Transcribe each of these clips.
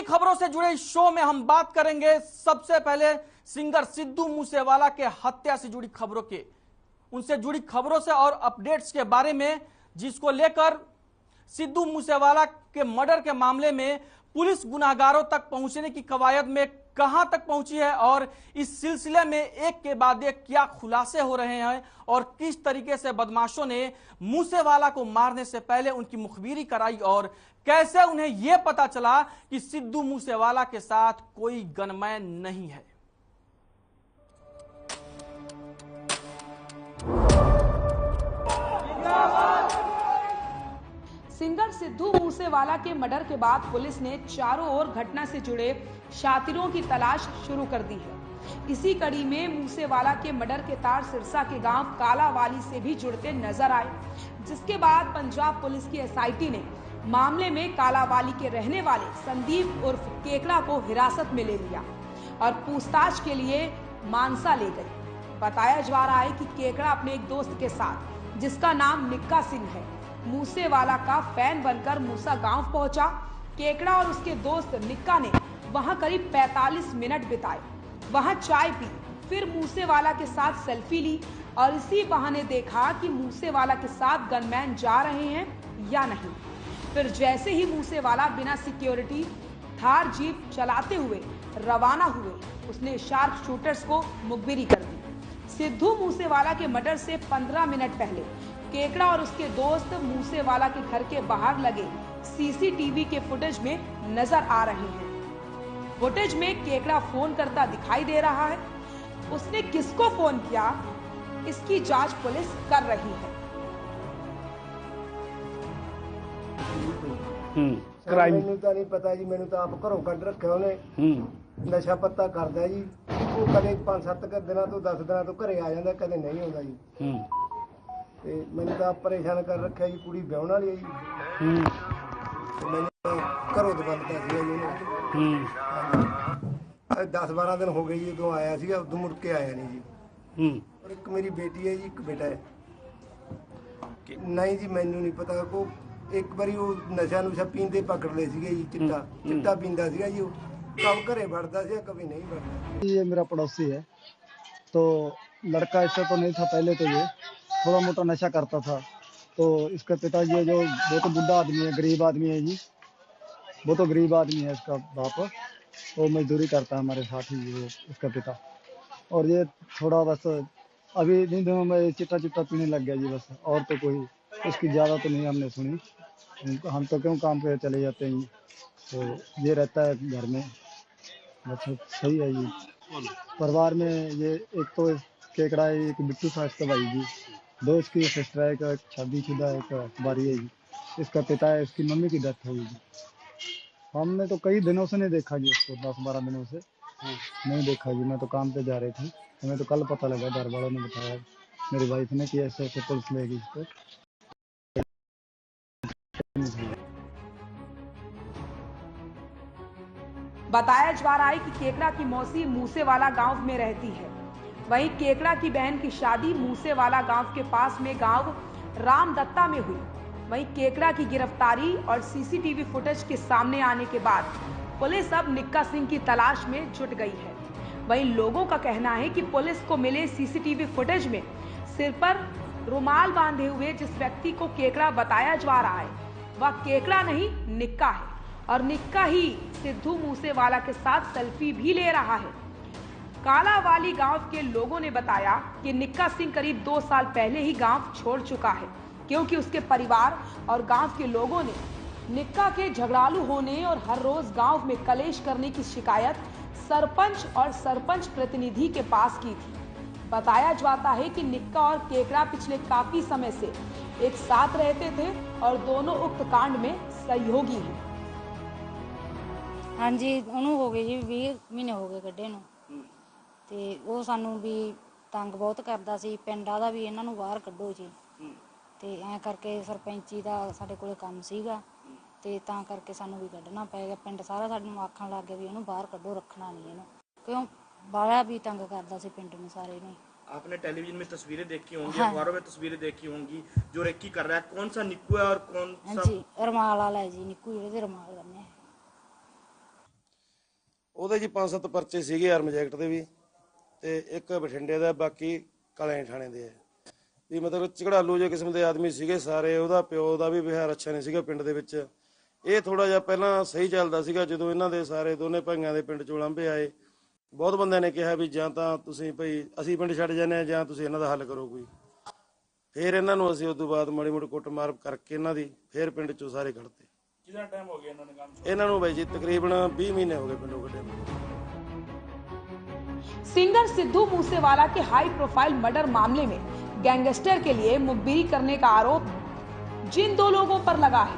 खबरों से जुड़े इस शो में हम बात करेंगे सबसे पहले सिंगर सिद्धू मूसेवाला के हत्या से जुड़ी खबरों के, उनसे जुड़ी खबरों से और अपडेट्स के बारे में, जिसको लेकर सिद्धू मूसेवाला के मर्डर के मामले में पुलिस गुनाहगारों तक पहुंचने की कवायद में कहां तक पहुंची है और इस सिलसिले में एक के बाद एक क्या खुलासे हो रहे हैं और किस तरीके से बदमाशों ने मूसेवाला को मारने से पहले उनकी मुखबिरी कराई और कैसे उन्हें यह पता चला कि सिद्धू मूसेवाला के साथ कोई गनमैन नहीं है। सिंगर सिद्धू मूसेवाला के मर्डर के बाद पुलिस ने चारों ओर घटना से जुड़े शातिरों की तलाश शुरू कर दी है। इसी कड़ी में मूसेवाला के मर्डर के तार सिरसा के गांव कालावाली से भी जुड़ते नजर आए, जिसके बाद पंजाब पुलिस की एसआईटी ने मामले में कालावाली के रहने वाले संदीप उर्फ केकड़ा को हिरासत में ले लिया और पूछताछ के लिए मानसा ले गई। बताया जा रहा है कि केकड़ा अपने एक दोस्त के साथ, जिसका नाम निक्का सिंह है, मूसेवाला का फैन बनकर मूसा गांव पहुंचा। केकड़ा और उसके दोस्त निक्का ने वहां करीब 45 मिनट बिताए, वहां चाय पी, फिर मूसेवाला के साथ सेल्फी ली और इसी बहाने देखा कि मूसेवाला के साथ गनमैन जा रहे हैं या नहीं। फिर जैसे ही मूसेवाला बिना सिक्योरिटी थार जीप चलाते हुए रवाना हुए, उसने शार्प शूटर्स को मुखबिरी कर दी। सिद्धू मूसेवाला के मर्डर से 15 मिनट पहले केकड़ा और उसके दोस्त मूसेवाला के घर के बाहर लगे सीसीटीवी के फुटेज में नजर आ रहे हैं। फुटेज में केकड़ा फोन करता दिखाई दे रहा है। उसने किसको फोन किया, इसकी जांच पुलिस कर रही है। ਮੈਨੂੰ ਤਾਂ ਨਹੀਂ ਪਤਾ ਜੀ, ਮੈਨੂੰ ਤਾਂ ਆਪ ਘਰੋਂ ਕੱਢ ਰੱਖਿਆ ਉਹਨੇ। ਨਸ਼ਾ ਪੱਤਾ ਕਰਦਾ ਜੀ, ਉਹ ਕਦੇ 5-7 ਦਿਨਾਂ ਤੋਂ 10 ਦਿਨਾਂ ਤੋਂ ਘਰੇ ਆ ਜਾਂਦਾ, ਕਦੇ ਨਹੀਂ ਆਉਂਦਾ ਜੀ। ਤੇ ਮੈਨੂੰ ਤਾਂ ਪਰੇਸ਼ਾਨ ਕਰ ਰੱਖਿਆ ਜੀ, ਕੁੜੀ ਵਿਆਹਣ ਵਾਲੀ ਹੈ ਜੀ। ਮੈਨੂੰ ਘਰੋਂ ਦਬਲਦਾ ਸੀ ਜੀ ਉਹਨੇ। 10-12 ਦਿਨ ਹੋ ਗਏ ਜੀ ਉਦੋਂ ਆਇਆ ਸੀਗਾ, ਉਦੋਂ ਮੁੜ ਕੇ ਆਇਆ ਨਹੀਂ ਜੀ। ਔਰ ਇੱਕ ਮੇਰੀ ਬੇਟੀ ਹੈ ਜੀ, ਇੱਕ ਬੇਟਾ ਹੈ। ਨਹੀਂ ਜੀ ਮੈਨੂੰ ਨਹੀਂ ਪਤਾ। ਕੋ एक बारी वो नशा नुशा पींदे पकड़ ले जी, चिट्टा पींदा जी, वो कब घरे बढ़ता से कभी नहीं बढ़ता। ये मेरा पड़ोसी है, तो लड़का इससे तो नहीं था पहले, तो ये थोड़ा मोटा नशा करता था। तो इसका पिताजी है जो वो तो बुढ़ा आदमी है, गरीब आदमी है जी, वो तो गरीब आदमी है। इसका बाप वो मजदूरी करता है हमारे साथ ही, वो इसका पिता। और ये थोड़ा बस अभी इन दिनों में चिट्टा चिट्टा पीने लग गया जी, बस। और तो कोई उसकी ज़्यादा तो नहीं हमने सुनी। हम तो क्यों काम पे चले जाते हैं, तो ये रहता है घर में। अच्छा सही है जी। परिवार में ये एक तो केकड़ा है, एक बिट्टू था इसका भाई जी, 2 इसकी सिस्टर है, एक शादीशुदा है, एक बारी है जी। इसका पिता है, इसकी मम्मी की डेथ हो गई जी। हमने तो कई दिनों से नहीं देखा जी उसको, 10-12 दिनों से नहीं देखा जी। मैं तो काम पे जा रही थी, हमें तो कल पता लगा, घर वालों ने बताया मेरी वाइफ ने कि ऐसे ऐसे पुलिस ले गई इसको। बताया जा रहा है कि केकड़ा की मौसी मूसेवाला गांव में रहती है। वहीं केकड़ा की बहन की शादी मूसेवाला गांव के पास में गांव रामदत्ता में हुई। वहीं केकड़ा की गिरफ्तारी और सीसीटीवी फुटेज के सामने आने के बाद पुलिस अब निक्का सिंह की तलाश में जुट गई है। वहीं लोगों का कहना है कि पुलिस को मिले सीसीटीवी फुटेज में सिर पर रुमाल बांधे हुए जिस व्यक्ति को केकड़ा बताया जा रहा है, वह केकड़ा नहीं निक्का है और निक्का ही सिद्धू मूसेवाला के साथ सेल्फी भी ले रहा है। कालावाली गांव के लोगों ने बताया कि निक्का सिंह करीब 2 साल पहले ही गांव छोड़ चुका है, क्योंकि उसके परिवार और गांव के लोगों ने निक्का के झगड़ालू होने और हर रोज गांव में कलेश करने की शिकायत सरपंच और सरपंच प्रतिनिधि के पास की थी। बताया जाता है कि निक्का और केकड़ा पिछले काफी समय से एक साथ रहते थे और दोनों उक्त कांड में सहयोगी हैं। हाँ जी, उन्होंने हो गए जी 20 महीने हो गए कड्ढे नूं, ते वो सानू भी तंग बहुत करदा सी। पिंड दा भी इन्हां नूं बाहर कड्ढो जी, ते ऐ करके सरपंची दा साडे कोले काम सीगा, ते तां करके सानू भी कड्ढना पै गया। पिंड सारा साडे नूं आखण लग गया भी इहनूं बाहर कड्ढो, रखना नहीं इहनूं, क्यों बाला भी तंग करदा सी पिंड नूं सारे ने। आपने टेलीविजन में तस्वीरें देखी होंगी, अखबारों में तस्वीरें देखी होंगी, जो रेकी कर रहा है कौन सा निक्कू है और कौन सा? जी रुमाल वाला है जी, निक्कू जेहड़े रुमाल बन्ने। ਉਹਦੇ ਜੀ 5-7 ਪਰਚੇ ਸੀਗੇ ਆਰਮਜ਼ ਐਕਟ ਦੇ ਵੀ ਤੇ ਇੱਕ ਬਠਿੰਡੇ ਦਾ, ਬਾਕੀ ਕਾਲੇ ਥਾਣੇ ਦੇ ਆ ਵੀ ਮਤਲਬ ਝਗੜਾਲੂ ਜਿਹੇ ਕਿਸਮ ਦੇ ਆਦਮੀ ਸੀਗੇ ਸਾਰੇ। ਉਹਦਾ ਪਿਓ ਦਾ ਵੀ ਵਿਹਾਰ ਅੱਛਾ ਨਹੀਂ ਸੀਗਾ ਪਿੰਡ ਦੇ ਵਿੱਚ। ਇਹ ਥੋੜਾ ਜਿਹਾ ਪਹਿਲਾਂ ਸਹੀ ਚੱਲਦਾ ਸੀਗਾ, ਜਦੋਂ ਇਹਨਾਂ ਦੇ ਸਾਰੇ ਦੋਨੇ ਭਾਈਆਂ ਦੇ ਪਿੰਡ 'ਚ ਉਲੰਭੇ ਆਏ ਬਹੁਤ ਬੰਦਿਆਂ ਨੇ ਕਿਹਾ ਵੀ ਜਾਂ ਤਾਂ ਤੁਸੀਂ ਭਈ ਅਸੀਂ ਪਿੰਡ ਛੱਡ ਜਾਂਦੇ ਹਾਂ ਜਾਂ ਤੁਸੀਂ ਇਹਨਾਂ ਦਾ ਹੱਲ ਕਰੋ ਕੋਈ। ਫਿਰ ਇਹਨਾਂ ਨੂੰ ਅਸੀਂ ਉਸ ਤੋਂ ਬਾਅਦ ਮਾੜੀ ਮੋਟੀ ਕੁੱਟਮਾਰ ਕਰਕੇ ਇਹਨਾਂ ਦੀ ਫਿਰ ਪਿੰਡ 'ਚੋਂ ਸਾਰੇ ਕੱਢਤੇ। ਕਿੰਨਾ ਟਾਈਮ ਹੋ ਗਿਆ ਇਹਨਾਂ ਨੇ ਕੰਮ? ਇਹਨਾਂ ਨੂੰ ਬਾਈ ਜੀ ਤਕਰੀਬਨ 20 ਮਹੀਨੇ ਹੋ गए पिंडों कटे। सिंगर सिद्धू मूसेवाला के हाई प्रोफाइल मर्डर मामले में गैंगस्टर के लिए मुखबिरी करने का आरोप जिन 2 लोगों पर लगा है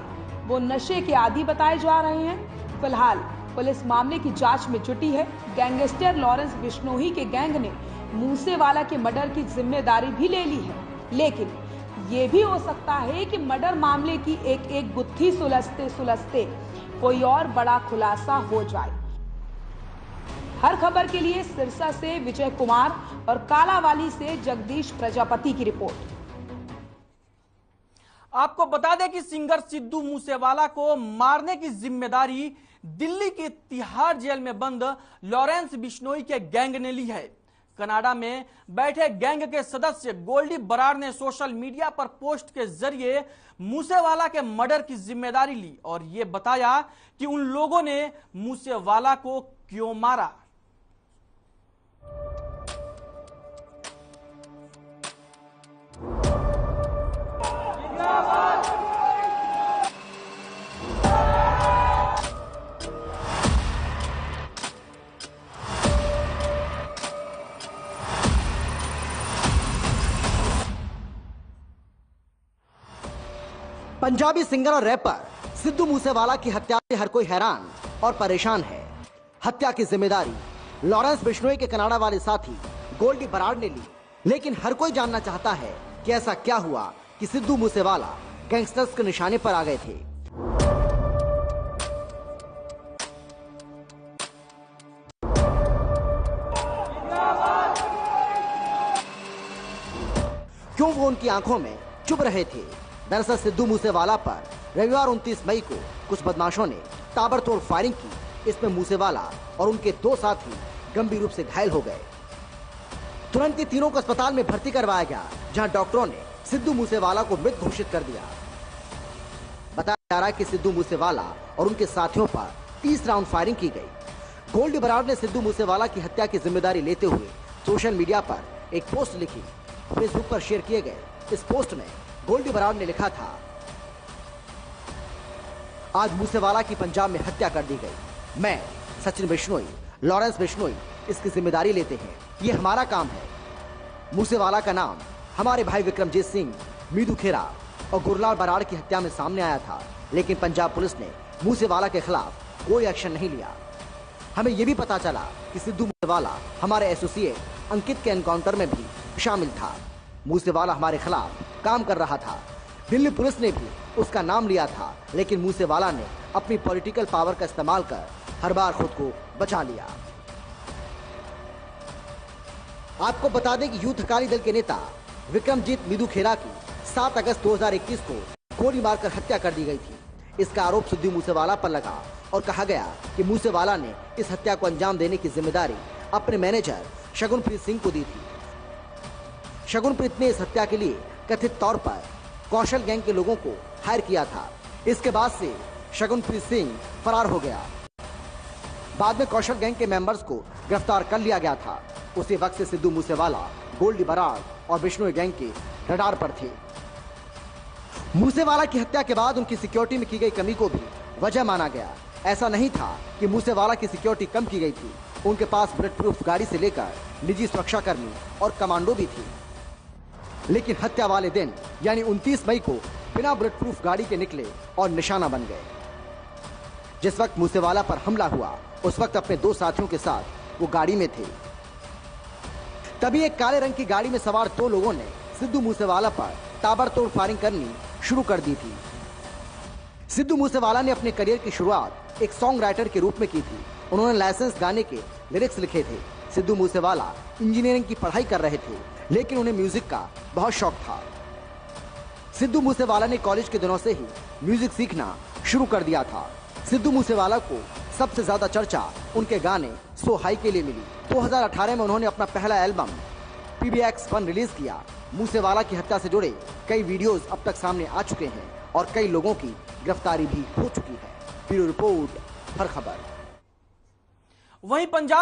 वो नशे के आदी बताए जा रहे हैं। फिलहाल पुलिस मामले की जांच में जुटी है। गैंगस्टर लॉरेंस बिश्नोई के गैंग ने मूसेवाला के मर्डर की जिम्मेदारी भी ले ली है, लेकिन ये भी हो सकता है कि मर्डर मामले की एक एक गुत्थी सुलझते सुलझते कोई और बड़ा खुलासा हो जाए। हर खबर के लिए सिरसा से विजय कुमार और कालावाली से जगदीश प्रजापति की रिपोर्ट। आपको बता दें कि सिंगर सिद्धू मूसेवाला को मारने की जिम्मेदारी दिल्ली की तिहाड़ जेल में बंद लॉरेंस बिश्नोई के गैंग ने ली है। कनाडा में बैठे गैंग के सदस्य गोल्डी बराड़ ने सोशल मीडिया पर पोस्ट के जरिए मूसेवाला के मर्डर की जिम्मेदारी ली और ये बताया कि उन लोगों ने मूसेवाला को क्यों मारा। पंजाबी सिंगर और रैपर सिद्धू मूसेवाला की हत्या से हर कोई हैरान और परेशान है। हत्या की जिम्मेदारी लॉरेंस बिश्नोई के कनाडा वाले साथी गोल्डी बराड़ ने ली, लेकिन हर कोई जानना चाहता है कि ऐसा क्या हुआ कि सिद्धू मूसेवाला गैंगस्टर्स के निशाने पर आ गए थे। क्यों वो उनकी आंखों में चुभ रहे थे? दरअसल सिद्धू मूसेवाला पर रविवार 29 मई को कुछ बदमाशों ने ताबड़तोड़ फायरिंग की। इसमें मूसेवाला और उनके 2 साथी गंभीर रूप से घायल हो गए। तुरंत ही तीनों को अस्पताल में भर्ती करवाया गया, जहां डॉक्टरों ने सिद्धू मूसेवाला को मृत घोषित कर दिया। बताया जा रहा है कि सिद्धू मूसेवाला और उनके साथियों पर 30 राउंड फायरिंग की गई। गोल्डी बराड़ ने सिद्धू मूसेवाला की हत्या की जिम्मेदारी लेते हुए सोशल मीडिया पर एक पोस्ट लिखी। फेसबुक पर शेयर किए गए इस पोस्ट में गोल्डी बराड़ ने लिखा था, आज मूसेवाला की पंजाब में हत्या कर दी गई। मैं, सचिन बिश्नोई, लॉरेंस बिश्नोई इसकी जिम्मेदारी लेते हैं। ये हमारा काम है। मूसेवाला का नाम हमारे भाई विक्रमजीत सिंह, मीदू खेरा और गुरलाल बराड़ की हत्या में सामने आया था, लेकिन पंजाब पुलिस ने मूसेवाला के खिलाफ कोई एक्शन नहीं लिया। हमें यह भी पता चला कि सिद्धू मूसेवाला हमारे एसोसिएट अंकित के एनकाउंटर में भी शामिल था। मूसेवाला हमारे खिलाफ काम कर रहा था। दिल्ली पुलिस ने भी उसका नाम लिया था, लेकिन मूसेवाला ने अपनी पॉलिटिकल पावर का इस्तेमाल कर हर बार खुद को बचा लिया। आपको बता दें कि यूथ अकाली दल के नेता विक्रमजीत मीदू खेरा की 7 अगस्त 2021 को गोली मारकर हत्या कर दी गई थी। इसका आरोप सिद्धू मूसेवाला पर लगा और कहा गया कि मूसेवाला ने इस हत्या को अंजाम देने की जिम्मेदारी अपने मैनेजर शगुनप्रीत सिंह को दी थी। शगुनप्रीत ने इस हत्या के लिए कथित तौर पर कौशल गैंग के लोगों को हायर किया था। इसके बाद से शगुनप्रीत सिंह फरार हो गया। बाद में कौशल गैंग के मेंबर्स को गिरफ्तार कर लिया गया था। उसी वक्त से सिद्धू मूसेवाला, गोल्डी बराड़ और बिश्नोई गैंग के रडार पर थे। मूसेवाला की हत्या के बाद उनकी सिक्योरिटी में की गई कमी को भी वजह माना गया। ऐसा नहीं था कि मूसेवाला की सिक्योरिटी कम की गई थी। उनके पास बुलेट प्रूफ गाड़ी से लेकर निजी सुरक्षाकर्मी और कमांडो भी थी। लेकिन हत्या वाले दिन यानी 29 मई को बिना बुलेट प्रूफ गाड़ी के निकले और निशाना बन गए। जिस वक्त मूसेवाला पर हमला हुआ उस वक्त अपने 2 साथियों के साथ वो गाड़ी में थे। तभी एक काले रंग की गाड़ी में सवार 2 लोगों ने सिद्धू मूसेवाला पर ताबड़तोड़ फायरिंग करनी शुरू कर दी थी। सिद्धू मूसेवाला ने अपने करियर की शुरुआत एक सॉन्ग राइटर के रूप में की थी। उन्होंने लाइसेंस गाने के लिरिक्स लिखे थे। सिद्धू मूसेवाला इंजीनियरिंग की पढ़ाई कर रहे थे, लेकिन उन्हें म्यूजिक का बहुत शौक था। सिद्धू मूसेवाला ने कॉलेज के दिनों से ही म्यूजिक सीखना शुरू कर दिया था। सिद्धू मूसेवाला को सबसे ज्यादा चर्चा उनके गाने सो हाई के लिए मिली। 2018 में उन्होंने अपना पहला एल्बम PBX1 रिलीज किया। मूसेवाला की हत्या से जुड़े कई वीडियोस अब तक सामने आ चुके हैं और कई लोगों की गिरफ्तारी भी हो चुकी है। ब्यूरो रिपोर्ट, हर खबर। वहीं पंजाब